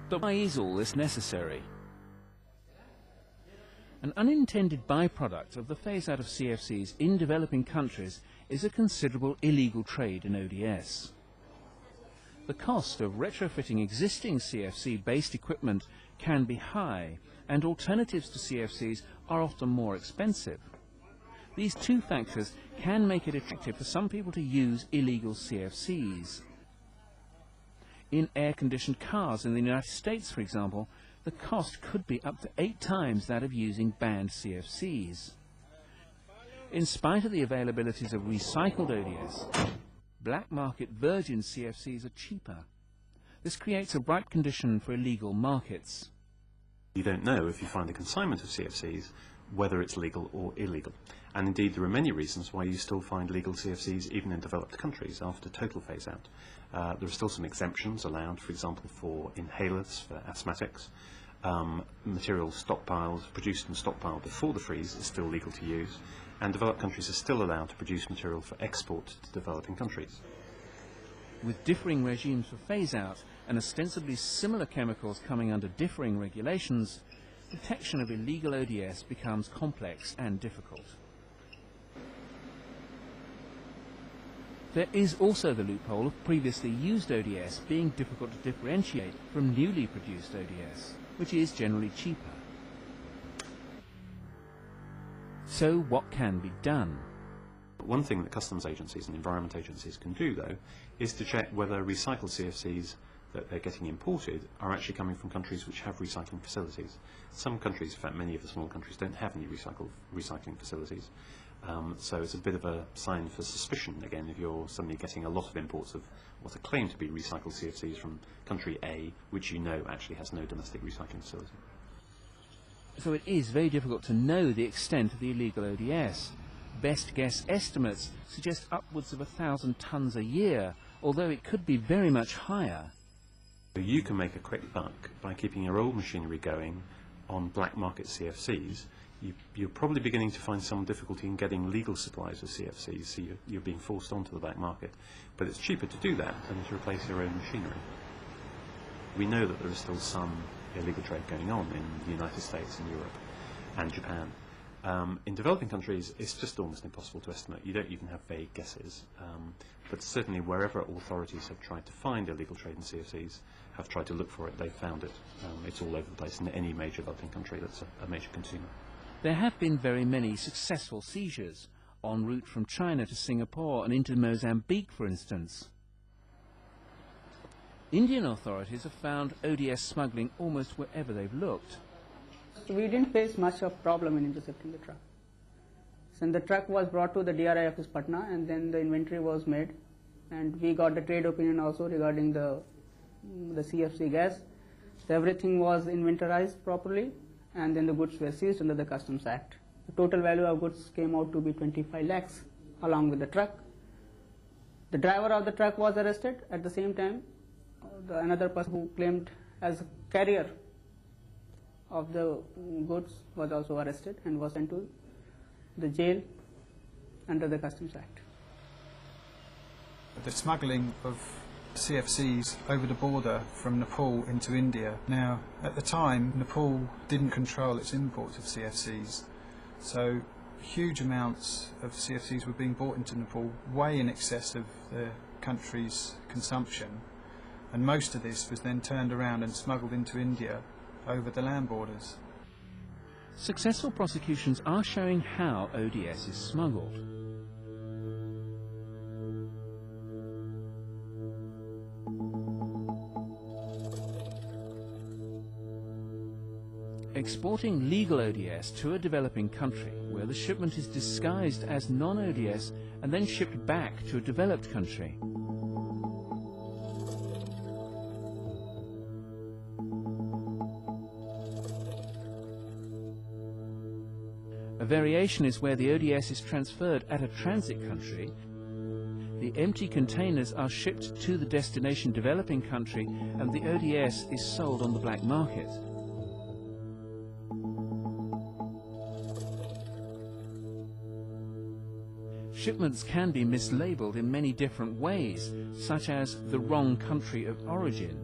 But why is all this necessary? An unintended byproduct of the phase-out of CFCs in developing countries is a considerable illegal trade in ODS. The cost of retrofitting existing CFC-based equipment can be high, and alternatives to CFCs are often more expensive. These two factors can make it attractive for some people to use illegal CFCs. In air-conditioned cars in the United States, for example, the cost could be up to 8 times that of using banned CFCs. In spite of the availabilities of recycled ODS, black market virgin CFCs are cheaper. This creates a ripe condition for illegal markets. You don't know if you find a consignment of CFCs whether it's legal or illegal. And indeed there are many reasons why you still find legal CFCs even in developed countries after total phase-out. There are still some exemptions allowed, for example, for inhalers, for asthmatics. Material stockpiles produced and stockpiled before the freeze is still legal to use, and developed countries are still allowed to produce material for export to developing countries. With differing regimes for phase-out and ostensibly similar chemicals coming under differing regulations, detection of illegal ODS becomes complex and difficult. There is also the loophole of previously used ODS being difficult to differentiate from newly produced ODS, which is generally cheaper. So what can be done? One thing that customs agencies and environment agencies can do, though, is to check whether recycled CFCs that they're getting imported are actually coming from countries which have recycling facilities. Some countries, in fact many of the small countries, don't have any recycling facilities. So it's a bit of a sign for suspicion, again, if you're suddenly getting a lot of imports of what are claimed to be recycled CFCs from country A, which you know actually has no domestic recycling facility. So it is very difficult to know the extent of the illegal ODS. Best guess estimates suggest upwards of 1,000 tonnes a year, although it could be very much higher. You can make a quick buck by keeping your old machinery going on black market CFCs. You're probably beginning to find some difficulty in getting legal supplies of CFCs, so you're being forced onto the black market. But it's cheaper to do that than to replace your own machinery. We know that there is still some illegal trade going on in the United States and Europe and Japan. In developing countries, it's just almost impossible to estimate. You don't even have vague guesses. But certainly wherever authorities have tried to find illegal trade in CFCs, have tried to look for it, they've found it. It's all over the place in any major developing country that's a major consumer. There have been very many successful seizures, en route from China to Singapore and into Mozambique, for instance. Indian authorities have found ODS smuggling almost wherever they've looked. We didn't face much of problem in intercepting the truck. So the truck was brought to the DRI office Patna, and then the inventory was made, and we got the trade opinion also regarding the CFC gas. So everything was inventorized properly, and then the goods were seized under the Customs Act. The total value of goods came out to be 25 lakhs along with the truck. The driver of the truck was arrested. At the same time, another person who claimed as a carrier of the goods was also arrested and was sent to the jail under the Customs Act. The smuggling of CFCs over the border from Nepal into India. Now, at the time, Nepal didn't control its imports of CFCs, so huge amounts of CFCs were being brought into Nepal, way in excess of the country's consumption, and most of this was then turned around and smuggled into India over the land borders. Successful prosecutions are showing how ODS is smuggled. Exporting legal ODS to a developing country where the shipment is disguised as non-ODS and then shipped back to a developed country. A variation is where the ODS is transferred at a transit country. The empty containers are shipped to the destination developing country and the ODS is sold on the black market. Shipments can be mislabeled in many different ways, such as the wrong country of origin.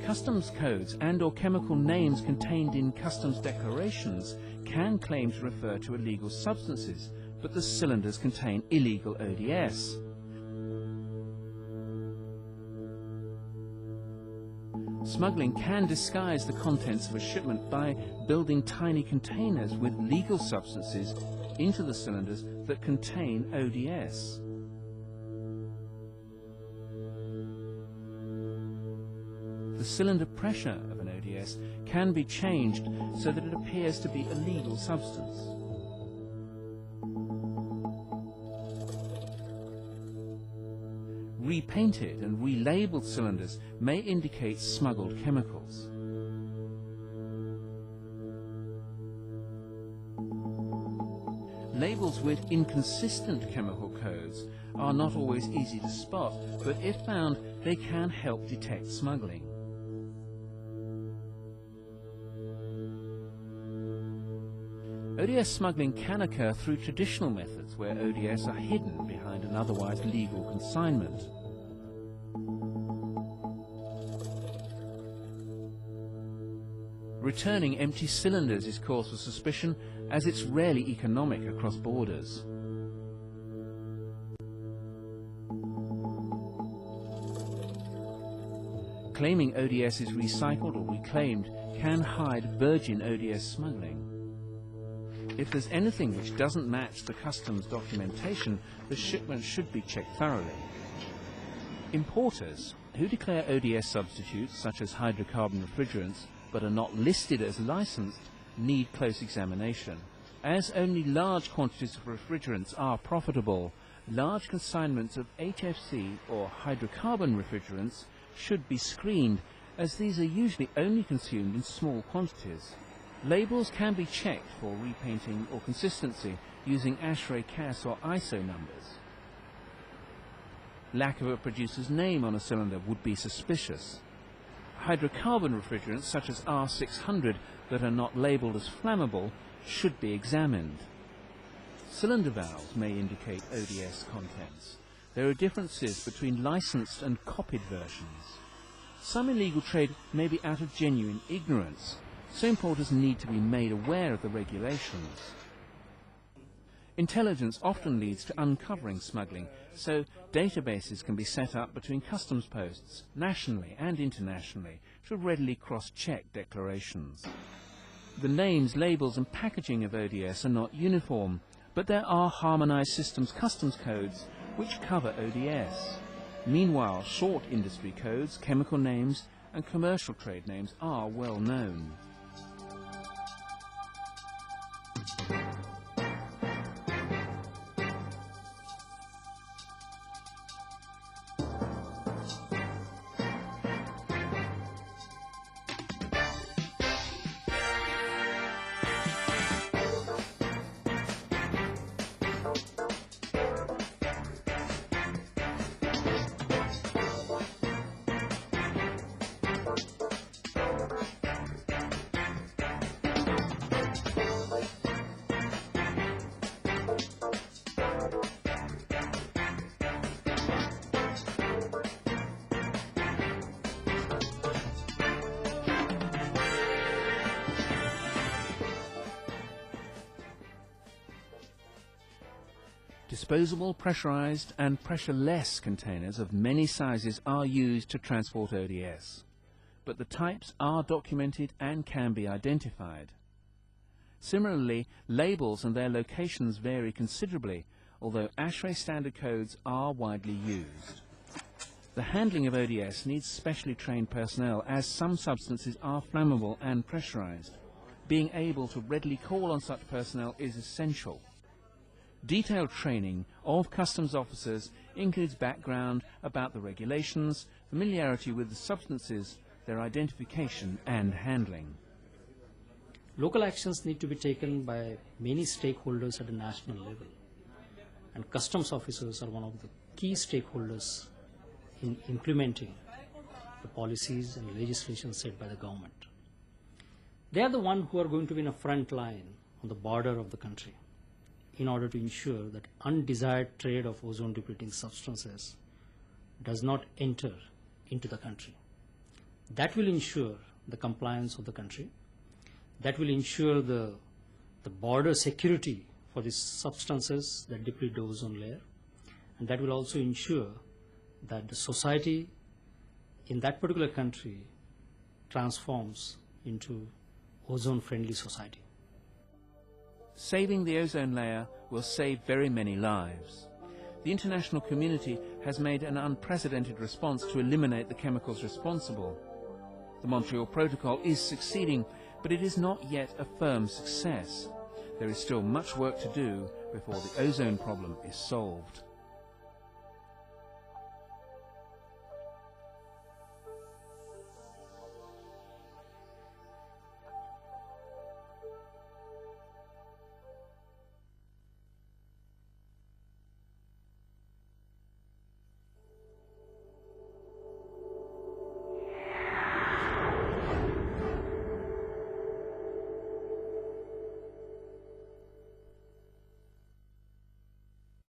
Customs codes and or chemical names contained in customs declarations can claim to refer to illegal substances, but the cylinders contain illegal ODS. Smuggling can disguise the contents of a shipment by building tiny containers with legal substances into the cylinders that contain ODS. The cylinder pressure of an ODS can be changed so that it appears to be a legal substance. Repainted and relabeled cylinders may indicate smuggled chemicals. Labels with inconsistent chemical codes are not always easy to spot, but if found, they can help detect smuggling. ODS smuggling can occur through traditional methods where ODS are hidden behind an otherwise legal consignment. Returning empty cylinders is cause for suspicion, as it's rarely economic across borders. Claiming ODS is recycled or reclaimed can hide virgin ODS smuggling. If there's anything which doesn't match the customs documentation, the shipment should be checked thoroughly. Importers who declare ODS substitutes, such as hydrocarbon refrigerants, but are not listed as licensed, need close examination. As only large quantities of refrigerants are profitable, large consignments of HFC or hydrocarbon refrigerants should be screened, as these are usually only consumed in small quantities. Labels can be checked for repainting or consistency using ASHRAE, CAS or ISO numbers. Lack of a producer's name on a cylinder would be suspicious. Hydrocarbon refrigerants such as R600 that are not labelled as flammable should be examined. Cylinder valves may indicate ODS contents. There are differences between licensed and copied versions. Some illegal trade may be out of genuine ignorance, so importers need to be made aware of the regulations. Intelligence often leads to uncovering smuggling, so databases can be set up between customs posts, nationally and internationally, to readily cross-check declarations. The names, labels and packaging of ODS are not uniform, but there are harmonized systems customs codes which cover ODS. Meanwhile, short industry codes, chemical names and commercial trade names are well known. Disposable, pressurized and pressure-less containers of many sizes are used to transport ODS, but the types are documented and can be identified. Similarly, labels and their locations vary considerably, although ASHRAE standard codes are widely used. The handling of ODS needs specially trained personnel, as some substances are flammable and pressurized. Being able to readily call on such personnel is essential. Detailed training of customs officers includes background about the regulations, familiarity with the substances, their identification and handling. Local actions need to be taken by many stakeholders at a national level, and customs officers are one of the key stakeholders in implementing the policies and legislation set by the government. They are the ones who are going to be in a front line on the border of the country in order to ensure that undesired trade of ozone-depleting substances does not enter into the country. That will ensure the compliance of the country. That will ensure the border security for these substances that deplete the ozone layer. And that will also ensure that the society in that particular country transforms into ozone-friendly society. Saving the ozone layer will save very many lives. The international community has made an unprecedented response to eliminate the chemicals responsible. The Montreal Protocol is succeeding, but it is not yet a firm success. There is still much work to do before the ozone problem is solved.